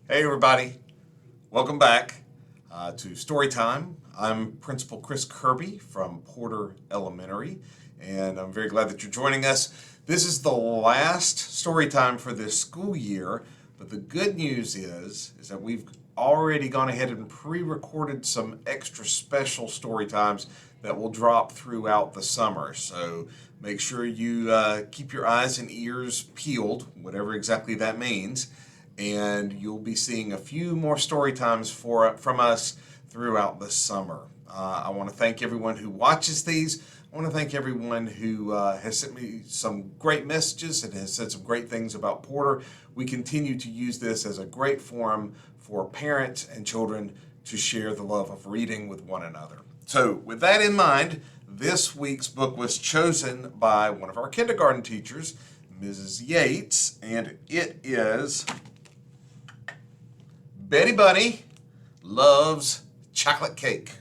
Hey everybody, welcome back to Storytime. I'm Principal Chris Kirby from Porter Elementary, and I'm very glad that you're joining us. This is the last Storytime for this school year, but the good news is that we've already gone ahead and pre-recorded some extra special Storytimes that will drop throughout the summer. So make sure you keep your eyes and ears peeled, whatever exactly that means, and you'll be seeing a few more story times from us throughout the summer. I want to thank everyone who watches these. I want to thank everyone who has sent me some great messages and has said some great things about Porter. We continue to use this as a great forum for parents and children to share the love of reading with one another. So with that in mind, this week's book was chosen by one of our kindergarten teachers, Mrs. Yates, and it is Betty Bunny Loves Chocolate Cake.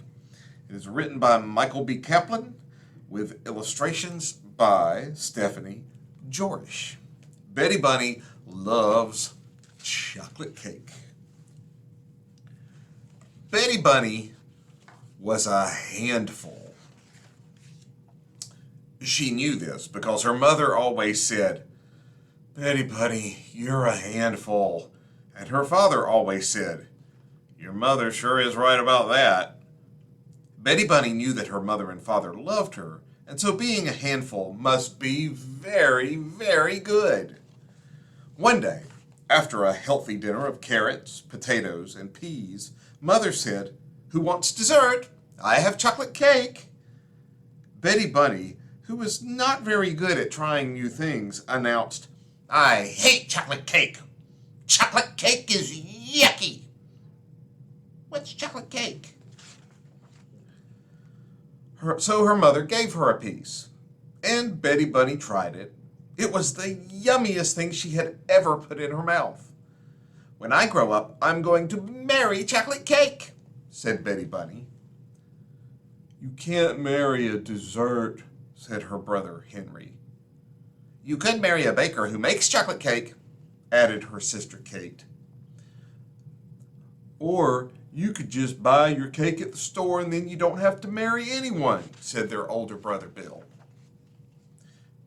It is written by Michael B. Kaplan with illustrations by Stephanie Jorish. Betty Bunny loves chocolate cake. Betty Bunny was a handful. She knew this because her mother always said, "Betty Bunny, you're a handful." And her father always said, "Your mother sure is right about that." Betty Bunny knew that her mother and father loved her, and so being a handful must be very, very good. One day, after a healthy dinner of carrots, potatoes, and peas, Mother said, "Who wants dessert? I have chocolate cake." Betty Bunny, who was not very good at trying new things, announced, "I hate chocolate cake. Chocolate cake is yucky." "What's chocolate cake?" So her mother gave her a piece, and Betty Bunny tried it. It was the yummiest thing she had ever put in her mouth. "When I grow up, I'm going to marry chocolate cake," said Betty Bunny. "You can't marry a dessert," said her brother Henry. "You could marry a baker who makes chocolate cake," added her sister Kate. "Or you could just buy your cake at the store and then you don't have to marry anyone," said their older brother Bill.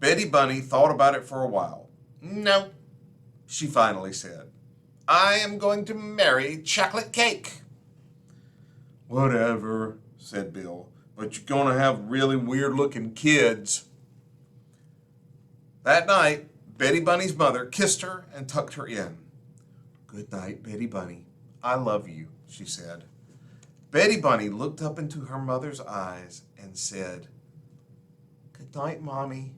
Betty Bunny thought about it for a while. "No," she finally said. "I am going to marry chocolate cake." "Whatever," said Bill, "but you're going to have really weird-looking kids." That night, Betty Bunny's mother kissed her and tucked her in. "Good night, Betty Bunny. I love you," she said. Betty Bunny looked up into her mother's eyes and said, "Good night, Mommy.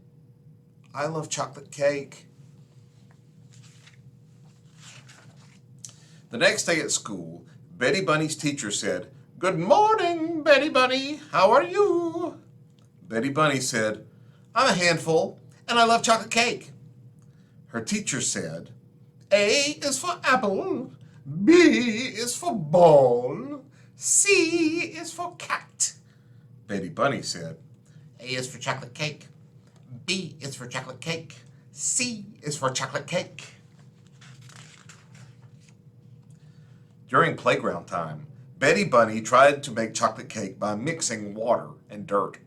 I love chocolate cake." The next day at school, Betty Bunny's teacher said, "Good morning, Betty Bunny. How are you?" Betty Bunny said, "I'm a handful, and I love chocolate cake." Her teacher said, "A is for apple, B is for ball, C is for cat." Betty Bunny said, "A is for chocolate cake, B is for chocolate cake, C is for chocolate cake." During playground time, Betty Bunny tried to make chocolate cake by mixing water and dirt.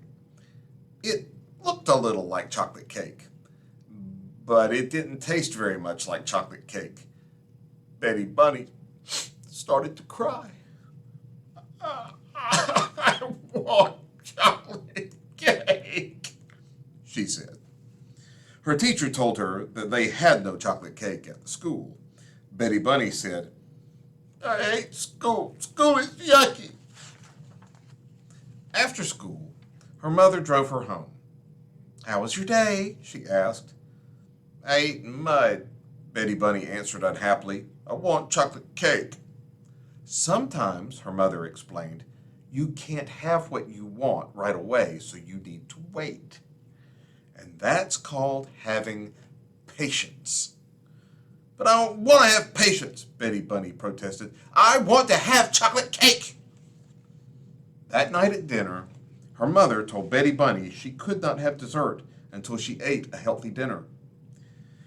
It looked a little like chocolate cake, but it didn't taste very much like chocolate cake. Betty Bunny started to cry. "I want chocolate cake," she said. Her teacher told her that they had no chocolate cake at the school. Betty Bunny said, "I hate school. School is yucky." After school, her mother drove her home. "How was your day?" she asked. "I ate mud," Betty Bunny answered unhappily. "I want chocolate cake." "Sometimes," her mother explained, "you can't have what you want right away, so you need to wait. And that's called having patience." "But I don't want to have patience," Betty Bunny protested. "I want to have chocolate cake." That night at dinner, her mother told Betty Bunny she could not have dessert until she ate a healthy dinner.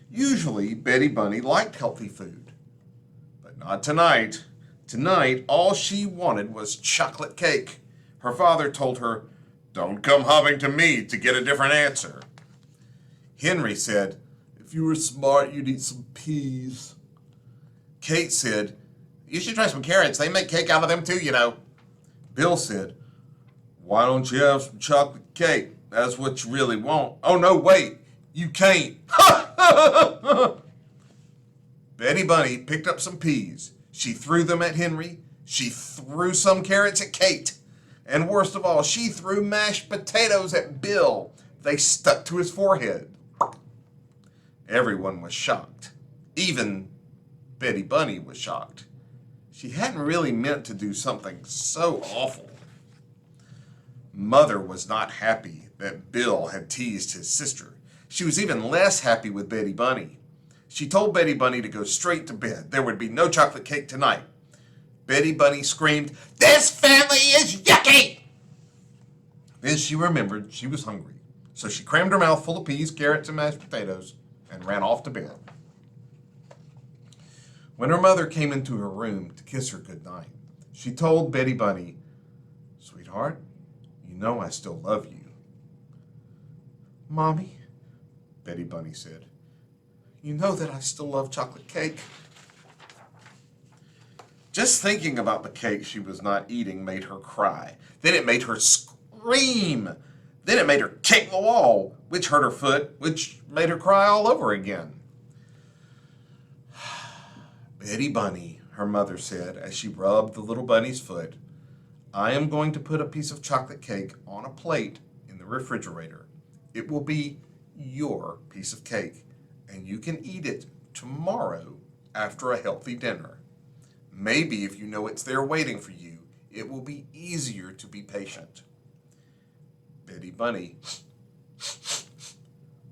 Usually, Betty Bunny liked healthy food, but But not tonight. Tonight, all she wanted was chocolate cake. Her father told her, "Don't come hopping to me to get a different answer." Henry said, "If you were smart, you'd eat some peas." Kate said, "You should try some carrots. They make cake out of them too, you know." Bill said, "Why don't you have some chocolate cake? That's what you really want." "Oh, no, wait. You can't." Betty Bunny picked up some peas. She threw them at Henry. She threw some carrots at Kate. And worst of all, she threw mashed potatoes at Bill. They stuck to his forehead. Everyone was shocked. Even Betty Bunny was shocked. She hadn't really meant to do something so awful. Mother was not happy that Bill had teased his sister. She was even less happy with Betty Bunny. She told Betty Bunny to go straight to bed. There would be no chocolate cake tonight. Betty Bunny screamed, "This family is yucky!" Then she remembered she was hungry. So she crammed her mouth full of peas, carrots, and mashed potatoes and ran off to bed. When her mother came into her room to kiss her goodnight, she told Betty Bunny, "Sweetheart, you know I still love you." "Mommy," Betty Bunny said, "you know that I still love chocolate cake." Just thinking about the cake she was not eating made her cry. Then it made her scream. Then it made her kick the wall, which hurt her foot, which made her cry all over again. "Betty Bunny," her mother said as she rubbed the little bunny's foot, "I am going to put a piece of chocolate cake on a plate in the refrigerator. It will be your piece of cake, and you can eat it tomorrow after a healthy dinner. Maybe if you know it's there waiting for you, it will be easier to be patient." Betty Bunny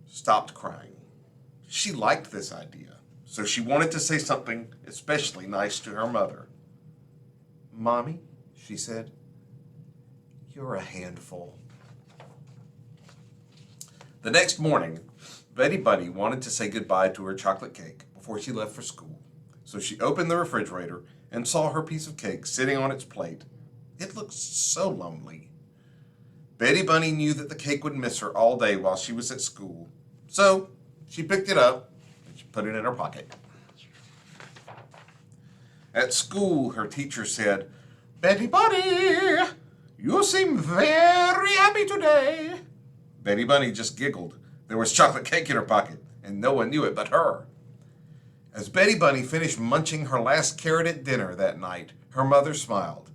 stopped crying. She liked this idea, so she wanted to say something especially nice to her mother. "Mommy," she said, "you're a handful." The next morning, Betty Bunny wanted to say goodbye to her chocolate cake before she left for school. So she opened the refrigerator and saw her piece of cake sitting on its plate. It looked so lonely. Betty Bunny knew that the cake would miss her all day while she was at school. So she picked it up and she put it in her pocket. At school, her teacher said, "Betty Bunny, you seem very happy today." Betty Bunny just giggled. There was chocolate cake in her pocket, and no one knew it but her. As Betty Bunny finished munching her last carrot at dinner that night, her mother smiled.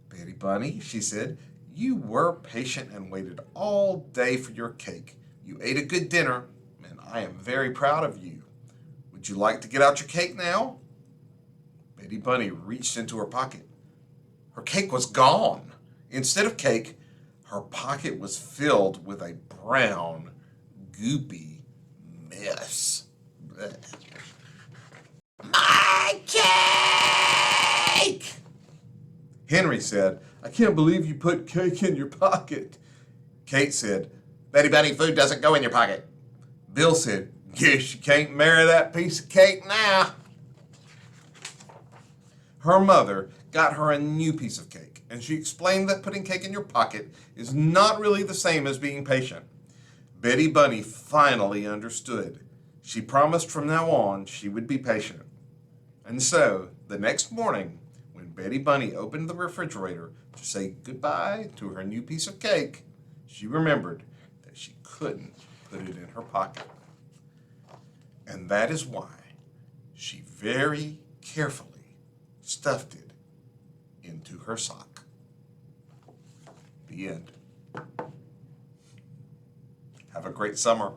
"Betty Bunny," she said, "you were patient and waited all day for your cake. You ate a good dinner, and I am very proud of you. Would you like to get out your cake now?" Betty Bunny reached into her pocket. Her cake was gone. Instead of cake, her pocket was filled with a brown, goopy mess. Blech. "My cake!" Henry said, "I can't believe you put cake in your pocket." Kate said, "Betty Bunny, food doesn't go in your pocket." Bill said, "Guess you can't marry that piece of cake now." Her mother got her a new piece of cake, and she explained that putting cake in your pocket is not really the same as being patient. Betty Bunny finally understood. She promised from now on she would be patient. And so, the next morning, when Betty Bunny opened the refrigerator to say goodbye to her new piece of cake, she remembered that she couldn't put it in her pocket. And that is why she very carefully stuffed it into her sock. The end. Have a great summer.